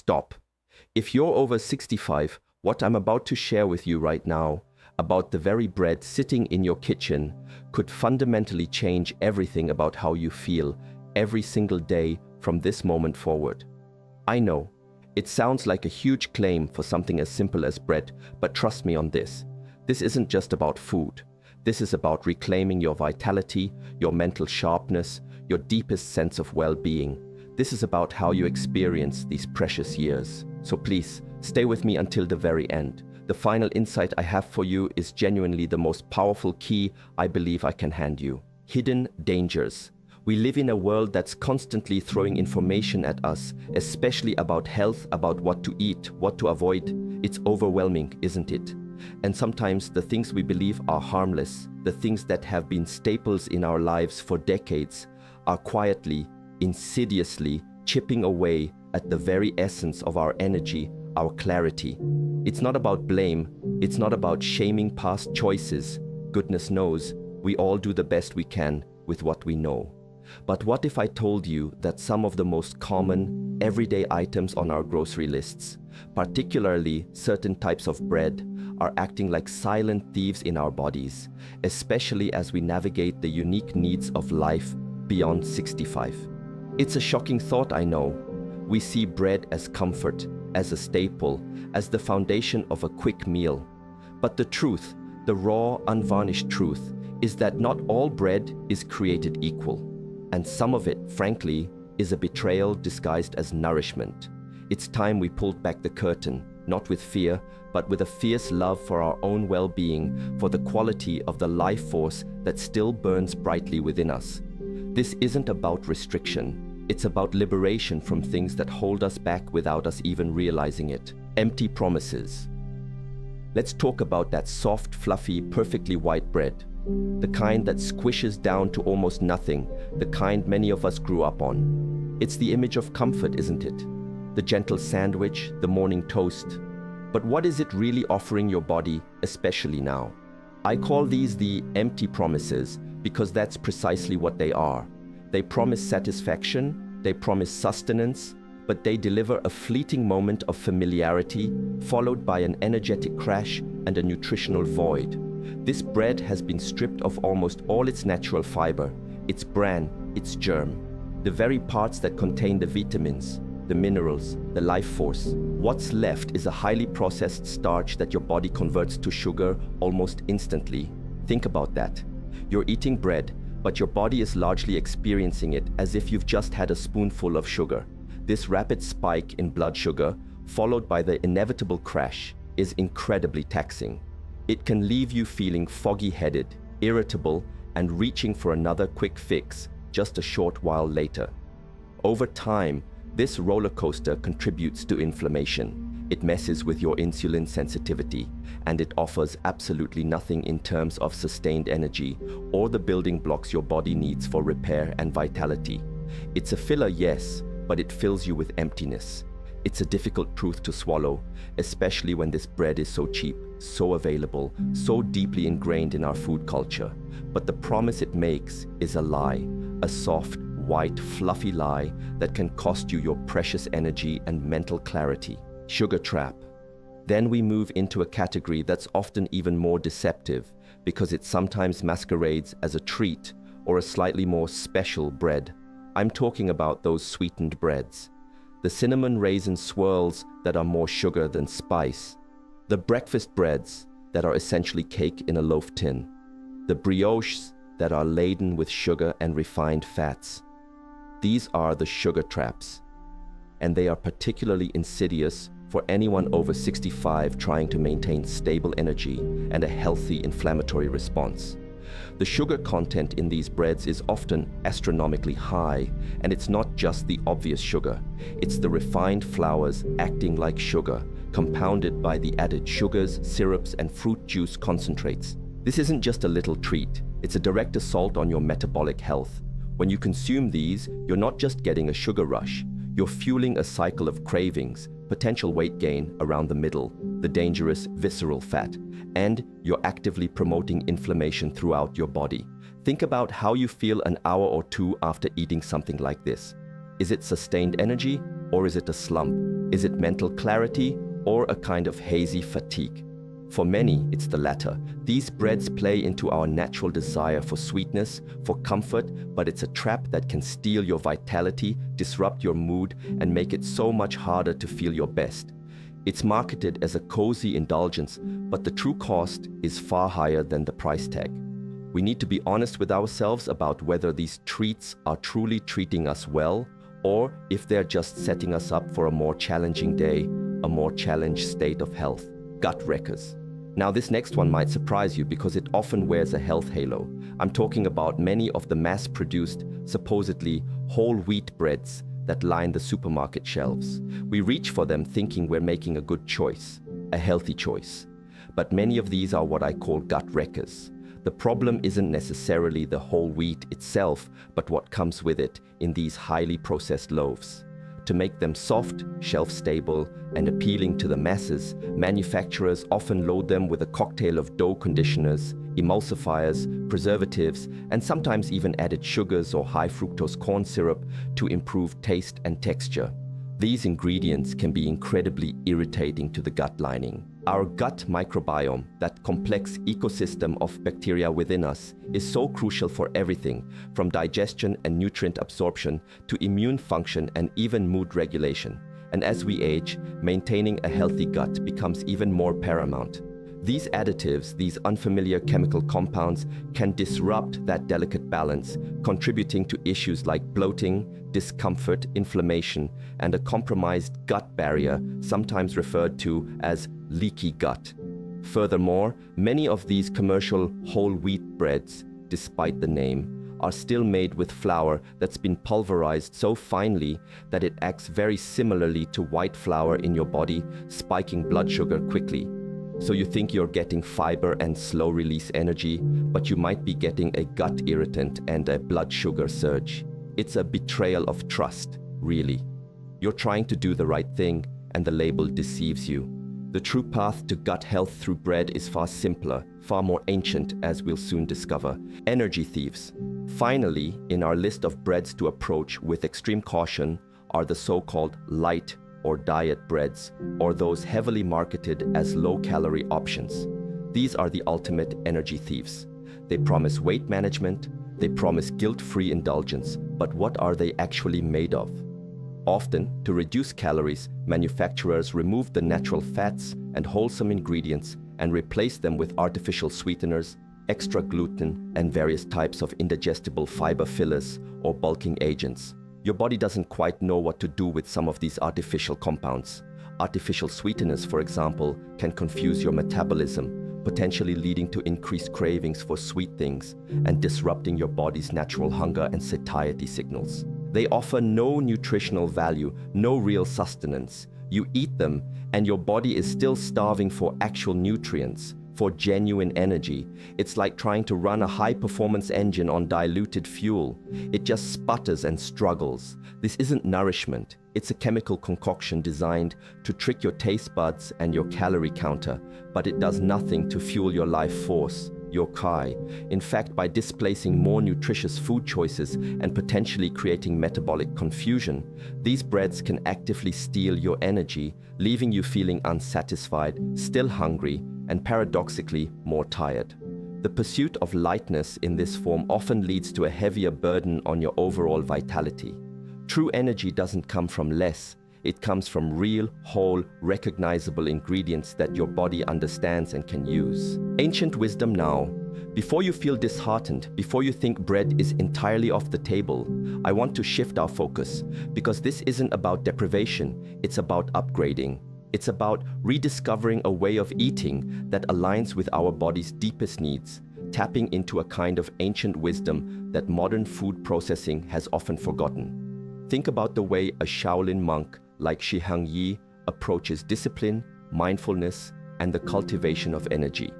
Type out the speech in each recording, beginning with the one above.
stop. If you're over 65, what I'm about to share with you right now about the very bread sitting in your kitchen could fundamentally change everything about how you feel every single day from this moment forward. I know, it sounds like a huge claim for something as simple as bread, but trust me on this. This isn't just about food. This is about reclaiming your vitality, your mental sharpness, your deepest sense of well-being. This is about how you experience these precious years. So please, stay with me until the very end. The final insight I have for you is genuinely the most powerful key I believe I can hand you. Hidden dangers. We live in a world that's constantly throwing information at us, especially about health, about what to eat, what to avoid. It's overwhelming, isn't it? And sometimes the things we believe are harmless, the things that have been staples in our lives for decades, are quietly, insidiously chipping away at the very essence of our energy, our clarity. It's not about blame, it's not about shaming past choices. Goodness knows, we all do the best we can with what we know. But what if I told you that some of the most common, everyday items on our grocery lists, particularly certain types of bread, are acting like silent thieves in our bodies, especially as we navigate the unique needs of life beyond 65? It's a shocking thought, I know. We see bread as comfort, as a staple, as the foundation of a quick meal. But the truth, the raw, unvarnished truth, is that not all bread is created equal. And some of it, frankly, is a betrayal disguised as nourishment. It's time we pulled back the curtain, not with fear, but with a fierce love for our own well-being, for the quality of the life force that still burns brightly within us. This isn't about restriction. It's about liberation from things that hold us back without us even realizing it. Empty promises. Let's talk about that soft, fluffy, perfectly white bread. The kind that squishes down to almost nothing, the kind many of us grew up on. It's the image of comfort, isn't it? The gentle sandwich, the morning toast. But what is it really offering your body, especially now? I call these the empty promises because that's precisely what they are. They promise satisfaction, they promise sustenance, but they deliver a fleeting moment of familiarity, followed by an energetic crash and a nutritional void. This bread has been stripped of almost all its natural fiber, its bran, its germ, the very parts that contain the vitamins, the minerals, the life force. What's left is a highly processed starch that your body converts to sugar almost instantly. Think about that. You're eating bread, but your body is largely experiencing it as if you've just had a spoonful of sugar. This rapid spike in blood sugar, followed by the inevitable crash, is incredibly taxing. It can leave you feeling foggy-headed, irritable, and reaching for another quick fix just a short while later. Over time, this roller coaster contributes to inflammation. It messes with your insulin sensitivity, and it offers absolutely nothing in terms of sustained energy or the building blocks your body needs for repair and vitality. It's a filler, yes, but it fills you with emptiness. It's a difficult truth to swallow, especially when this bread is so cheap, so available, so deeply ingrained in our food culture. But the promise it makes is a lie, a soft, white, fluffy lie that can cost you your precious energy and mental clarity. Sugar trap. Then we move into a category that's often even more deceptive because it sometimes masquerades as a treat or a slightly more special bread. I'm talking about those sweetened breads. The cinnamon raisin swirls that are more sugar than spice. The breakfast breads that are essentially cake in a loaf tin. The brioches that are laden with sugar and refined fats. These are the sugar traps, and they are particularly insidious for anyone over 65 trying to maintain stable energy and a healthy inflammatory response. The sugar content in these breads is often astronomically high, and it's not just the obvious sugar. It's the refined flours acting like sugar, compounded by the added sugars, syrups, and fruit juice concentrates. This isn't just a little treat, it's a direct assault on your metabolic health. When you consume these, you're not just getting a sugar rush, you're fueling a cycle of cravings, potential weight gain around the middle, the dangerous visceral fat, and you're actively promoting inflammation throughout your body. Think about how you feel an hour or two after eating something like this. Is it sustained energy? or is it a slump? Is it mental clarity or a kind of hazy fatigue? For many, it's the latter. These breads play into our natural desire for sweetness, for comfort, but it's a trap that can steal your vitality, disrupt your mood, and make it so much harder to feel your best. It's marketed as a cozy indulgence, but the true cost is far higher than the price tag. We need to be honest with ourselves about whether these treats are truly treating us well, or if they're just setting us up for a more challenging day, a more challenged state of health. Gut wreckers. Now this next one might surprise you because it often wears a health halo. I'm talking about many of the mass-produced, supposedly whole wheat breads that line the supermarket shelves. We reach for them thinking we're making a good choice, a healthy choice. But many of these are what I call gut wreckers. The problem isn't necessarily the whole wheat itself, but what comes with it in these highly processed loaves. To make them soft, shelf-stable, and appealing to the masses, manufacturers often load them with a cocktail of dough conditioners, emulsifiers, preservatives, and sometimes even added sugars or high-fructose corn syrup to improve taste and texture. These ingredients can be incredibly irritating to the gut lining. Our gut microbiome, that complex ecosystem of bacteria within us, is so crucial for everything, from digestion and nutrient absorption to immune function and even mood regulation. And as we age, maintaining a healthy gut becomes even more paramount. These additives, these unfamiliar chemical compounds, can disrupt that delicate balance, contributing to issues like bloating, discomfort, inflammation, and a compromised gut barrier, sometimes referred to as leaky gut. Furthermore, many of these commercial whole wheat breads, despite the name, are still made with flour that's been pulverized so finely that it acts very similarly to white flour in your body, spiking blood sugar quickly. So you think you're getting fiber and slow-release energy, but you might be getting a gut irritant and a blood sugar surge. It's a betrayal of trust, really. You're trying to do the right thing, and the label deceives you. The true path to gut health through bread is far simpler, far more ancient, as we'll soon discover. Energy thieves. Finally, in our list of breads to approach with extreme caution are the so-called light or diet breads, or those heavily marketed as low-calorie options. These are the ultimate energy thieves. They promise weight management, they promise guilt-free indulgence, but what are they actually made of? Often, to reduce calories, manufacturers remove the natural fats and wholesome ingredients and replace them with artificial sweeteners, extra gluten, and various types of indigestible fiber fillers or bulking agents. Your body doesn't quite know what to do with some of these artificial compounds. Artificial sweeteners, for example, can confuse your metabolism, potentially leading to increased cravings for sweet things and disrupting your body's natural hunger and satiety signals. They offer no nutritional value, no real sustenance. You eat them, and your body is still starving for actual nutrients, for genuine energy. It's like trying to run a high-performance engine on diluted fuel. It just sputters and struggles. This isn't nourishment. It's a chemical concoction designed to trick your taste buds and your calorie counter, but it does nothing to fuel your life force, your Kai. In fact, by displacing more nutritious food choices and potentially creating metabolic confusion, these breads can actively steal your energy, leaving you feeling unsatisfied, still hungry, and paradoxically more tired. The pursuit of lightness in this form often leads to a heavier burden on your overall vitality. True energy doesn't come from less. It comes from real, whole, recognizable ingredients that your body understands and can use. Ancient wisdom now. Before you feel disheartened, before you think bread is entirely off the table, I want to shift our focus, because this isn't about deprivation, it's about upgrading. It's about rediscovering a way of eating that aligns with our body's deepest needs, tapping into a kind of ancient wisdom that modern food processing has often forgotten. Think about the way a Shaolin monk like Shihang Yi approaches discipline, mindfulness, and the cultivation of energy.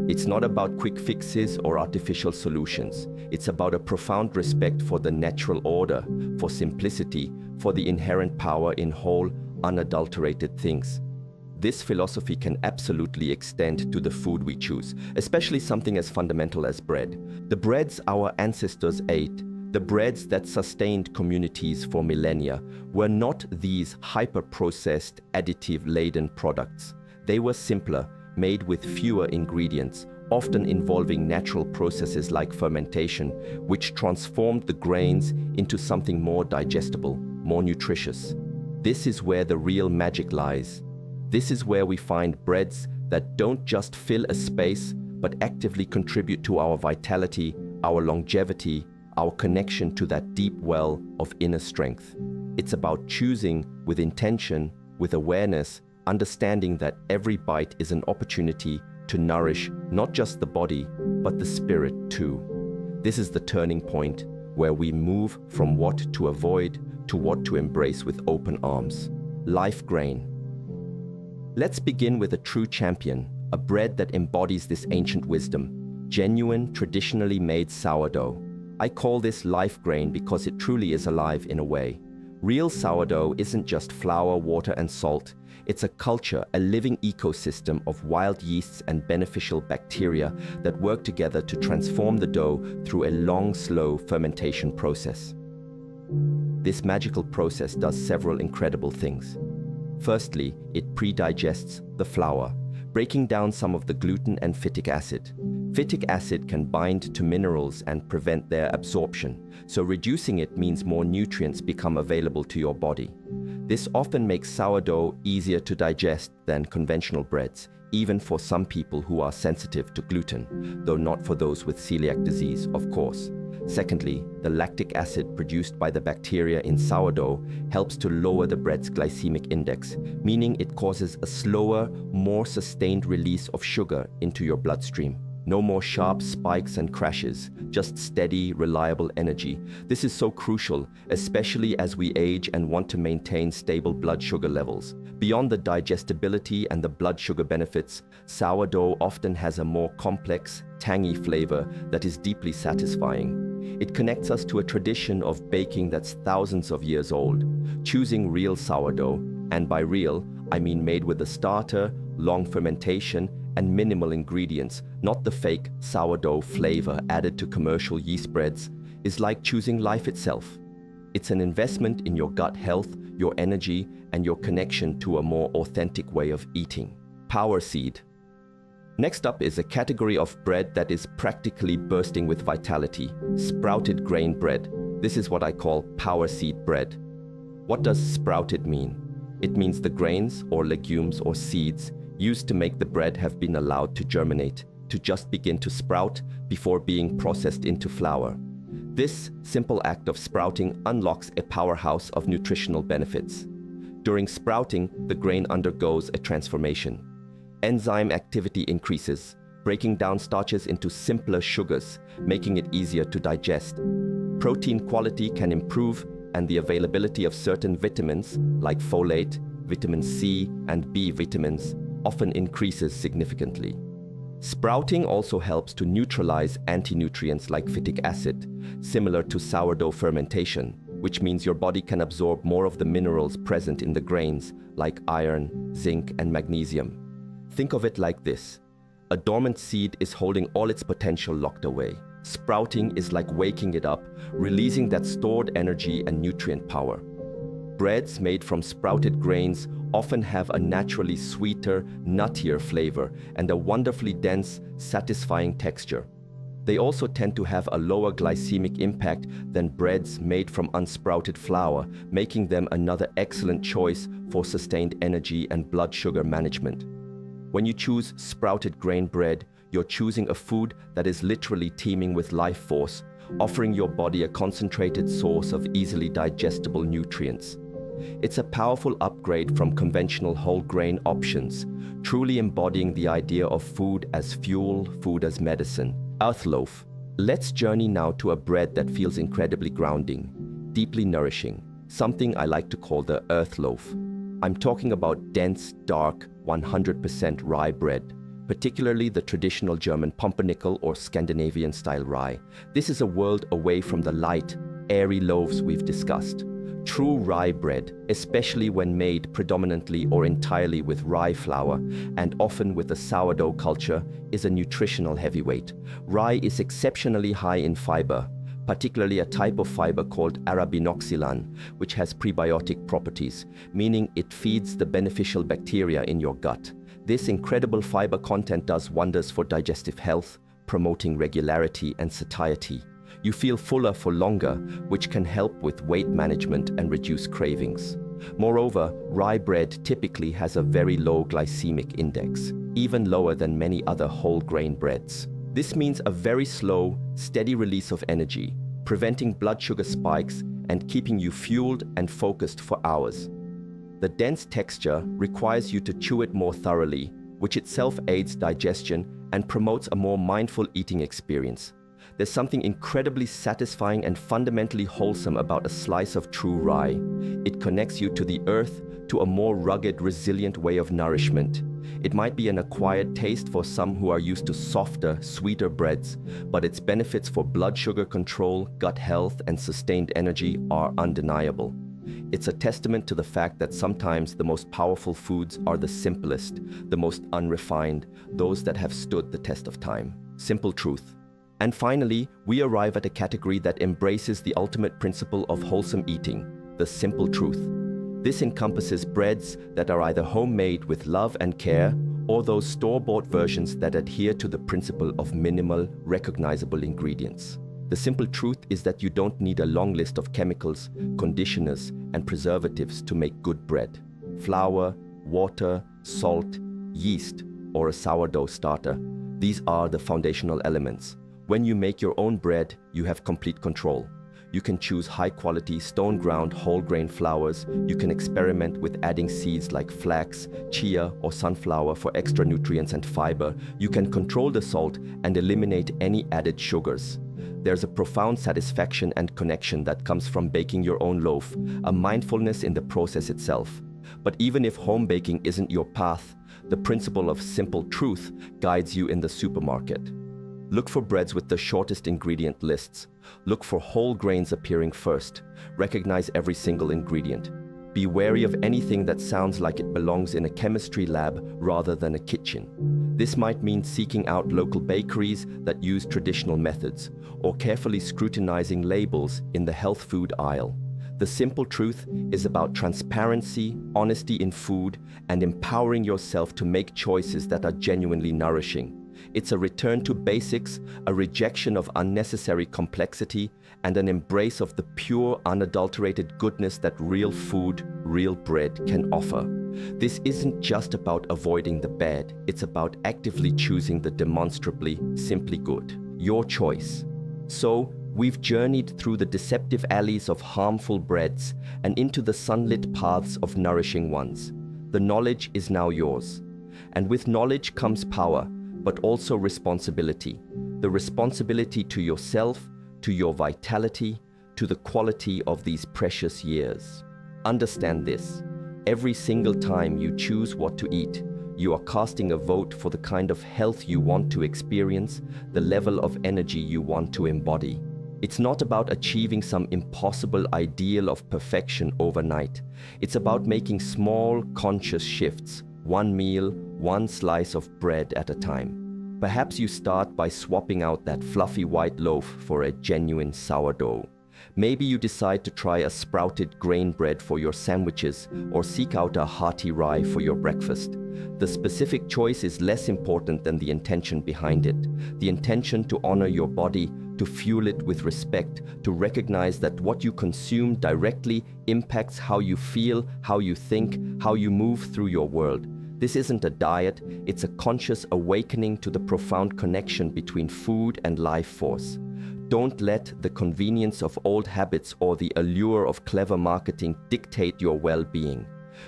It's not about quick fixes or artificial solutions. It's about a profound respect for the natural order, for simplicity, for the inherent power in whole, unadulterated things. This philosophy can absolutely extend to the food we choose, especially something as fundamental as bread. The breads our ancestors ate, The breads that sustained communities for millennia were not these hyper-processed, additive-laden products. They were simpler, made with fewer ingredients, often involving natural processes like fermentation, which transformed the grains into something more digestible, more nutritious. This is where the real magic lies. This is where we find breads that don't just fill a space, but actively contribute to our vitality, our longevity, our connection to that deep well of inner strength. It's about choosing with intention, with awareness, understanding that every bite is an opportunity to nourish not just the body, but the spirit too. This is the turning point where we move from what to avoid to what to embrace with open arms. Life Grain. Let's begin with a true champion, a bread that embodies this ancient wisdom, genuine, traditionally made sourdough. I call this Life Grain because it truly is alive in a way. Real sourdough isn't just flour, water, and salt. It's a culture, a living ecosystem of wild yeasts and beneficial bacteria that work together to transform the dough through a long, slow fermentation process. This magical process does several incredible things. Firstly, it pre-digests the flour, breaking down some of the gluten and phytic acid. Phytic acid can bind to minerals and prevent their absorption, so reducing it means more nutrients become available to your body. This often makes sourdough easier to digest than conventional breads, even for some people who are sensitive to gluten, though not for those with celiac disease, of course. Secondly, the lactic acid produced by the bacteria in sourdough helps to lower the bread's glycemic index, meaning it causes a slower, more sustained release of sugar into your bloodstream. No more sharp spikes and crashes, just steady, reliable energy. This is so crucial, especially as we age and want to maintain stable blood sugar levels. Beyond the digestibility and the blood sugar benefits, sourdough often has a more complex, tangy flavor that is deeply satisfying. It connects us to a tradition of baking that's thousands of years old. Choosing real sourdough, and by real, I mean made with a starter, long fermentation, and minimal ingredients, not the fake sourdough flavor added to commercial yeast breads, is like choosing life itself. It's an investment in your gut health, your energy, and your connection to a more authentic way of eating. Power Seed. Next up is a category of bread that is practically bursting with vitality, sprouted grain bread. This is what I call Power Seed bread. What does sprouted mean? It means the grains or legumes or seeds used to make the bread have been allowed to germinate, to just begin to sprout before being processed into flour. This simple act of sprouting unlocks a powerhouse of nutritional benefits. During sprouting, the grain undergoes a transformation. Enzyme activity increases, breaking down starches into simpler sugars, making it easier to digest. Protein quality can improve, and the availability of certain vitamins, like folate, vitamin C, and B vitamins, often increases significantly. Sprouting also helps to neutralize anti-nutrients like phytic acid, similar to sourdough fermentation, which means your body can absorb more of the minerals present in the grains, like iron, zinc, and magnesium. Think of it like this. A dormant seed is holding all its potential locked away. Sprouting is like waking it up, releasing that stored energy and nutrient power. Breads made from sprouted grains often have a naturally sweeter, nuttier flavor and a wonderfully dense, satisfying texture. They also tend to have a lower glycemic impact than breads made from unsprouted flour, making them another excellent choice for sustained energy and blood sugar management. When you choose sprouted grain bread, you're choosing a food that is literally teeming with life force, offering your body a concentrated source of easily digestible nutrients. It's a powerful upgrade from conventional whole grain options, truly embodying the idea of food as fuel, food as medicine. Earth Loaf. Let's journey now to a bread that feels incredibly grounding, deeply nourishing, something I like to call the Earth Loaf. I'm talking about dense, dark, 100% rye bread, particularly the traditional German pumpernickel or Scandinavian-style rye. This is a world away from the light, airy loaves we've discussed. True rye bread, especially when made predominantly or entirely with rye flour, and often with a sourdough culture, is a nutritional heavyweight. Rye is exceptionally high in fiber, particularly a type of fiber called arabinoxylan, which has prebiotic properties, meaning it feeds the beneficial bacteria in your gut. This incredible fiber content does wonders for digestive health, promoting regularity and satiety. You feel fuller for longer, which can help with weight management and reduce cravings. Moreover, rye bread typically has a very low glycemic index, even lower than many other whole grain breads. This means a very slow, steady release of energy, preventing blood sugar spikes and keeping you fueled and focused for hours. The dense texture requires you to chew it more thoroughly, which itself aids digestion and promotes a more mindful eating experience. There's something incredibly satisfying and fundamentally wholesome about a slice of true rye. It connects you to the earth, to a more rugged, resilient way of nourishment. It might be an acquired taste for some who are used to softer, sweeter breads, but its benefits for blood sugar control, gut health, and sustained energy are undeniable. It's a testament to the fact that sometimes the most powerful foods are the simplest, the most unrefined, those that have stood the test of time. Simple truth. And finally, we arrive at a category that embraces the ultimate principle of wholesome eating, the simple truth. This encompasses breads that are either homemade with love and care, or those store-bought versions that adhere to the principle of minimal, recognizable ingredients. The simple truth is that you don't need a long list of chemicals, conditioners, and preservatives to make good bread. Flour, water, salt, yeast, or a sourdough starter. These are the foundational elements. When you make your own bread, you have complete control. You can choose high-quality, stone-ground, whole-grain flours. You can experiment with adding seeds like flax, chia, or sunflower for extra nutrients and fiber. You can control the salt and eliminate any added sugars. There's a profound satisfaction and connection that comes from baking your own loaf, a mindfulness in the process itself. But even if home baking isn't your path, the principle of simple truth guides you in the supermarket. Look for breads with the shortest ingredient lists. Look for whole grains appearing first. Recognize every single ingredient. Be wary of anything that sounds like it belongs in a chemistry lab rather than a kitchen. This might mean seeking out local bakeries that use traditional methods, or carefully scrutinizing labels in the health food aisle. The simple truth is about transparency, honesty in food, and empowering yourself to make choices that are genuinely nourishing. It's a return to basics, a rejection of unnecessary complexity, and an embrace of the pure, unadulterated goodness that real food, real bread can offer. This isn't just about avoiding the bad, it's about actively choosing the demonstrably, simply good. Your choice. So, we've journeyed through the deceptive alleys of harmful breads and into the sunlit paths of nourishing ones. The knowledge is now yours. And with knowledge comes power, but also responsibility. The responsibility to yourself, to your vitality, to the quality of these precious years. Understand this. Every single time you choose what to eat, you are casting a vote for the kind of health you want to experience, the level of energy you want to embody. It's not about achieving some impossible ideal of perfection overnight. It's about making small, conscious shifts, one meal, one slice of bread at a time. Perhaps you start by swapping out that fluffy white loaf for a genuine sourdough. Maybe you decide to try a sprouted grain bread for your sandwiches or seek out a hearty rye for your breakfast. The specific choice is less important than the intention behind it. The intention to honor your body, to fuel it with respect, to recognize that what you consume directly impacts how you feel, how you think, how you move through your world. This isn't a diet, it's a conscious awakening to the profound connection between food and life force. Don't let the convenience of old habits or the allure of clever marketing dictate your well-being.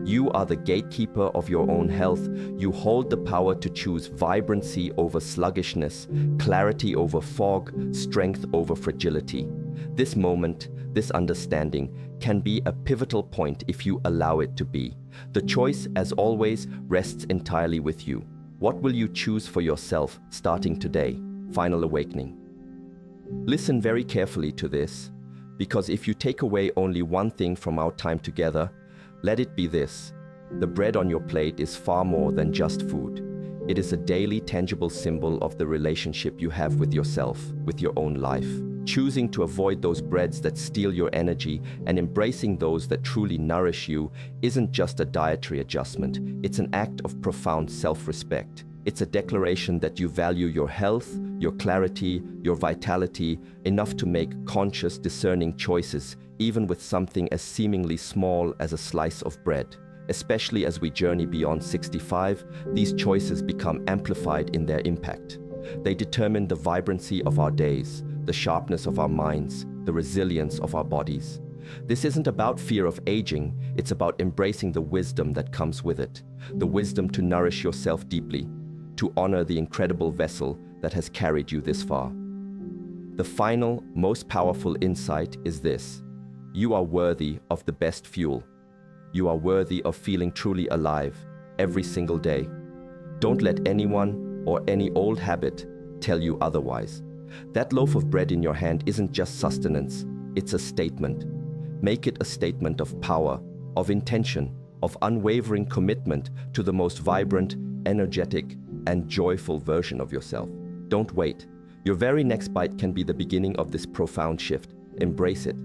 You are the gatekeeper of your own health. You hold the power to choose vibrancy over sluggishness, clarity over fog, strength over fragility. This moment, this understanding, can be a pivotal point if you allow it to be. The choice, as always, rests entirely with you. What will you choose for yourself starting today? Final awakening. Listen very carefully to this, because if you take away only one thing from our time together, let it be this: the bread on your plate is far more than just food. It is a daily, tangible symbol of the relationship you have with yourself, with your own life. Choosing to avoid those breads that steal your energy and embracing those that truly nourish you isn't just a dietary adjustment, it's an act of profound self-respect. It's a declaration that you value your health, your clarity, your vitality enough to make conscious, discerning choices, even with something as seemingly small as a slice of bread. Especially as we journey beyond 65, these choices become amplified in their impact. They determine the vibrancy of our days, the sharpness of our minds, the resilience of our bodies. This isn't about fear of aging, it's about embracing the wisdom that comes with it, the wisdom to nourish yourself deeply, to honor the incredible vessel that has carried you this far. The final, most powerful insight is this: you are worthy of the best fuel. You are worthy of feeling truly alive every single day. Don't let anyone or any old habit tell you otherwise. That loaf of bread in your hand isn't just sustenance, it's a statement. Make it a statement of power, of intention, of unwavering commitment to the most vibrant, energetic, and joyful version of yourself. Don't wait. Your very next bite can be the beginning of this profound shift. Embrace it.